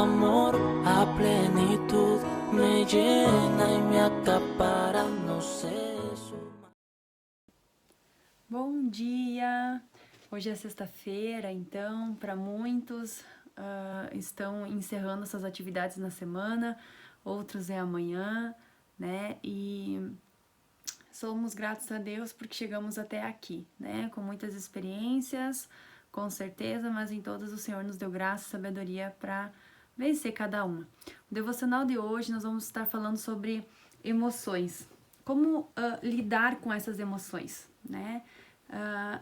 amor a plenitud me llena y me acapara, no sé. Bom dia! Hoje é sexta-feira, então, para muitos estão encerrando suas atividades na semana, outros é amanhã, né? E somos gratos a Deus porque chegamos até aqui, né? Com muitas experiências, com certeza, mas em todas o Senhor nos deu graça e sabedoria para vencer cada uma. O devocional de hoje nós vamos estar falando sobre emoções, como lidar com essas emoções, né?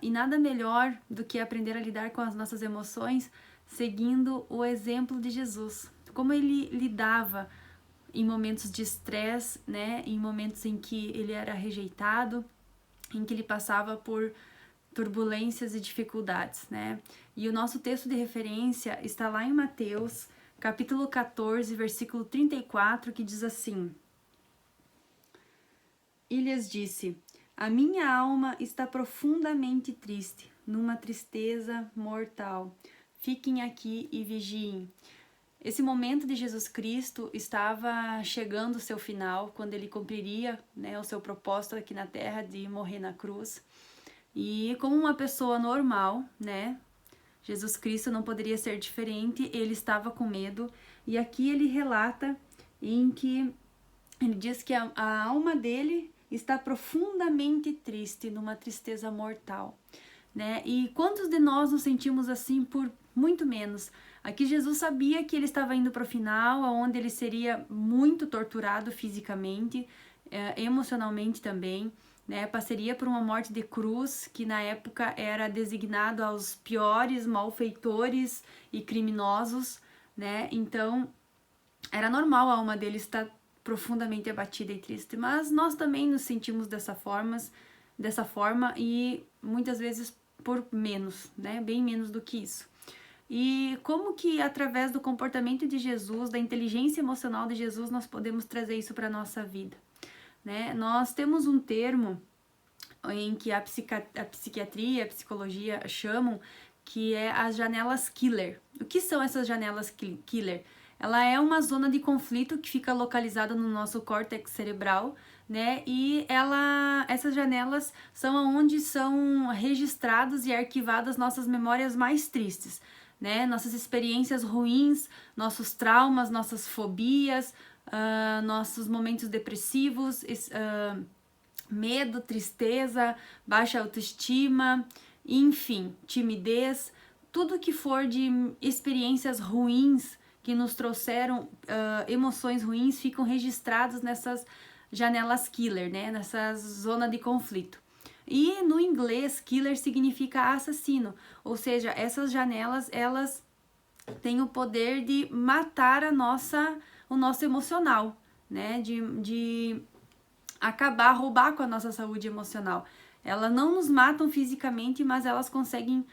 E nada melhor do que aprender a lidar com as nossas emoções seguindo o exemplo de Jesus, como ele lidava em momentos de estresse, né? Em momentos em que ele era rejeitado, em que ele passava por turbulências e dificuldades, né? E o nosso texto de referência está lá em Mateus, capítulo 14, versículo 34, que diz assim: E lhes disse: A minha alma está profundamente triste, numa tristeza mortal. Fiquem aqui e vigiem. Esse momento de Jesus Cristo estava chegando ao seu final, quando ele cumpriria, né, o seu propósito aqui na terra de morrer na cruz. E como uma pessoa normal, né, Jesus Cristo não poderia ser diferente, ele estava com medo. E aqui ele relata em que ele diz que a alma dele está profundamente triste, numa tristeza mortal, né? E quantos de nós nos sentimos assim por muito menos? Aqui Jesus sabia que ele estava indo para o final, onde ele seria muito torturado fisicamente, emocionalmente também, né? Passaria por uma morte de cruz, que na época era designado aos piores malfeitores e criminosos, né? Então, era normal a alma dele estar profundamente abatida e triste, mas nós também nos sentimos dessa forma e muitas vezes por menos, né? Bem menos do que isso. E como que através do comportamento de Jesus, da inteligência emocional de Jesus, nós podemos trazer isso para a nossa vida, né? Nós temos um termo em que a psiquiatria, a psicologia chamam, que é as janelas killer. O que são essas janelas killer? Ela é uma zona de conflito que fica localizada no nosso córtex cerebral, né? E essas janelas são onde são registradas e arquivadas nossas memórias mais tristes, né? Nossas experiências ruins, nossos traumas, nossas fobias, nossos momentos depressivos, medo, tristeza, baixa autoestima, enfim, timidez, tudo que for de experiências ruins que nos trouxeram emoções ruins ficam registrados nessas janelas killer, né? Nessa zona de conflito. E no inglês, killer significa assassino, ou seja, essas janelas, elas têm o poder de matar o nosso emocional, né? De acabar, roubar com a nossa saúde emocional. Elas não nos matam fisicamente, mas elas conseguem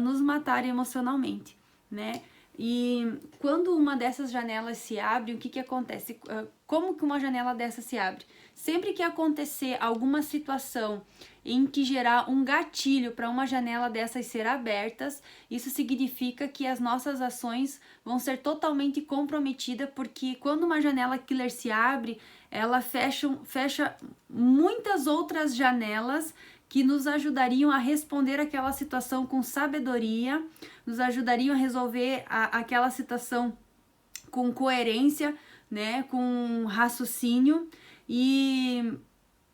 nos matar emocionalmente, né? E quando uma dessas janelas se abre, o que acontece? Como que uma janela dessa se abre? Sempre que acontecer alguma situação em que gerar um gatilho para uma janela dessas ser abertas, isso significa que as nossas ações vão ser totalmente comprometidas, porque quando uma janela killer se abre, ela fecha muitas outras janelas que nos ajudariam a responder aquela situação com sabedoria, nos ajudariam a resolver aquela situação com coerência, né, com raciocínio, e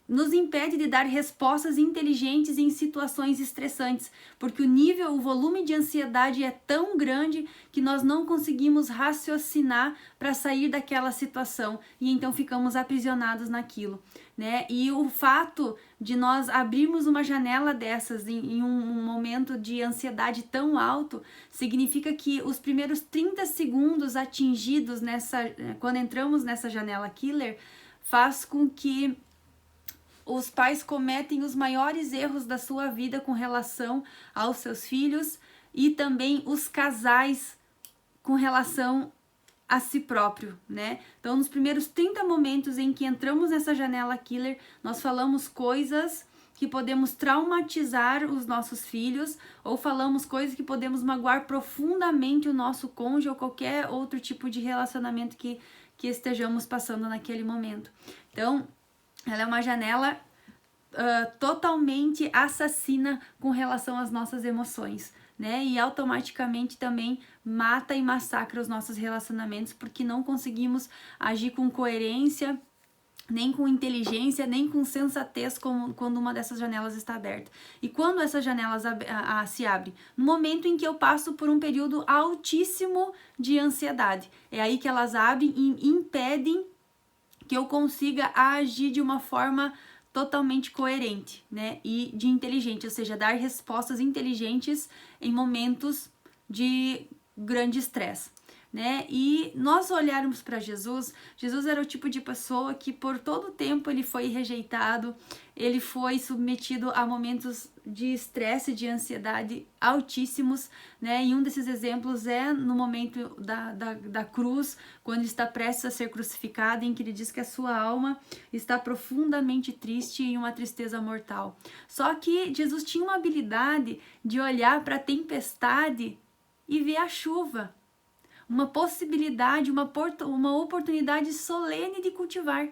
nos impede de dar respostas inteligentes em situações estressantes, porque o volume de ansiedade é tão grande que nós não conseguimos raciocinar para sair daquela situação e então ficamos aprisionados naquilo, né? E o fato de nós abrirmos uma janela dessas em um momento de ansiedade tão alto significa que os primeiros 30 segundos atingidos quando entramos nessa janela killer faz com que os pais cometem os maiores erros da sua vida com relação aos seus filhos e também os casais com relação a si próprio, né? Então, nos primeiros 30 momentos em que entramos nessa janela killer, nós falamos coisas que podemos traumatizar os nossos filhos, ou falamos coisas que podemos magoar profundamente o nosso cônjuge ou qualquer outro tipo de relacionamento que estejamos passando naquele momento. Então, ela é uma janela totalmente assassina com relação às nossas emoções, né? E automaticamente também mata e massacra os nossos relacionamentos, porque não conseguimos agir com coerência, nem com inteligência, nem com sensatez quando uma dessas janelas está aberta. E quando essas janelas se abrem? No momento em que eu passo por um período altíssimo de ansiedade. É aí que elas abrem e impedem que eu consiga agir de uma forma totalmente coerente, né? E de inteligente, ou seja, dar respostas inteligentes em momentos de grande estresse, né? E nós olharmos para Jesus, Jesus era o tipo de pessoa que por todo o tempo ele foi rejeitado, ele foi submetido a momentos de estresse, de ansiedade altíssimos, né? E um desses exemplos é no momento da cruz, quando ele está prestes a ser crucificado, em que ele diz que a sua alma está profundamente triste e uma tristeza mortal. Só que Jesus tinha uma habilidade de olhar para a tempestade e ver a chuva, uma possibilidade, uma oportunidade solene de cultivar.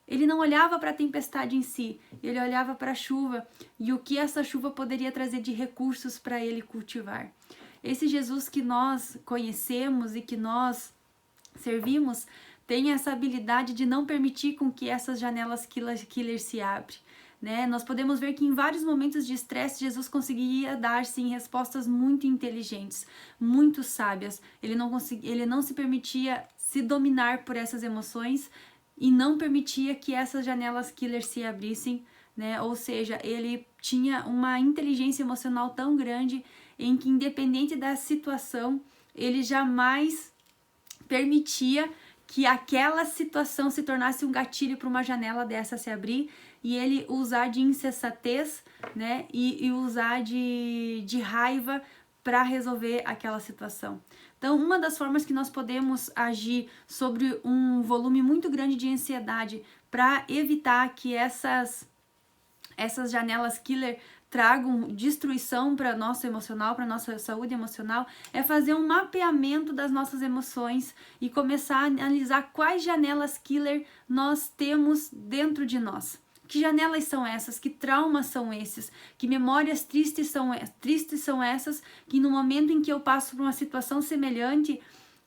Ele não olhava para a tempestade em si, ele olhava para a chuva e o que essa chuva poderia trazer de recursos para ele cultivar. Esse Jesus que nós conhecemos e que nós servimos tem essa habilidade de não permitir com que essas janelas killer se abrem. Né? Nós podemos ver que em vários momentos de estresse, Jesus conseguia dar, sim, respostas muito inteligentes, muito sábias. Ele não se permitia se dominar por essas emoções e não permitia que essas janelas killer se abrissem, né? Ou seja, ele tinha uma inteligência emocional tão grande em que, independente da situação, ele jamais permitia que aquela situação se tornasse um gatilho para uma janela dessa se abrir e ele usar de insensatez, né, e usar de raiva para resolver aquela situação. Então, uma das formas que nós podemos agir sobre um volume muito grande de ansiedade para evitar que essas janelas killer tragam destruição para nosso emocional, para nossa saúde emocional, é fazer um mapeamento das nossas emoções e começar a analisar quais janelas killer nós temos dentro de nós. Que janelas são essas? Que traumas são esses? Que memórias tristes são essas que no momento em que eu passo por uma situação semelhante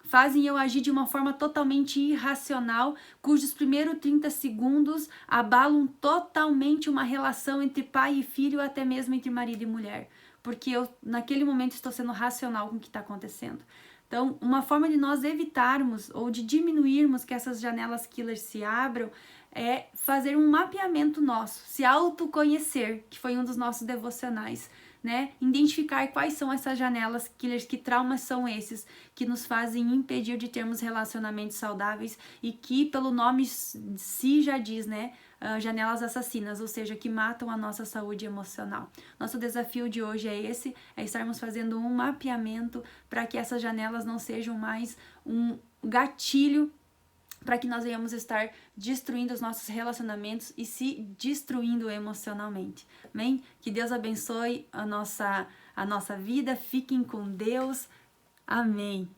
fazem eu agir de uma forma totalmente irracional, cujos primeiros 30 segundos abalam totalmente uma relação entre pai e filho, até mesmo entre marido e mulher, porque eu naquele momento estou sendo racional com o que está acontecendo. Então, uma forma de nós evitarmos ou de diminuirmos que essas janelas killer se abram é fazer um mapeamento nosso, se autoconhecer, que foi um dos nossos devocionais, né? Identificar quais são essas janelas killers, que traumas são esses que nos fazem impedir de termos relacionamentos saudáveis e que, pelo nome si já diz, né? Janelas assassinas, ou seja, que matam a nossa saúde emocional. Nosso desafio de hoje é esse, é estarmos fazendo um mapeamento para que essas janelas não sejam mais um gatilho para que nós venhamos estar destruindo os nossos relacionamentos e se destruindo emocionalmente. Amém? Que Deus abençoe a nossa vida. Fiquem com Deus. Amém.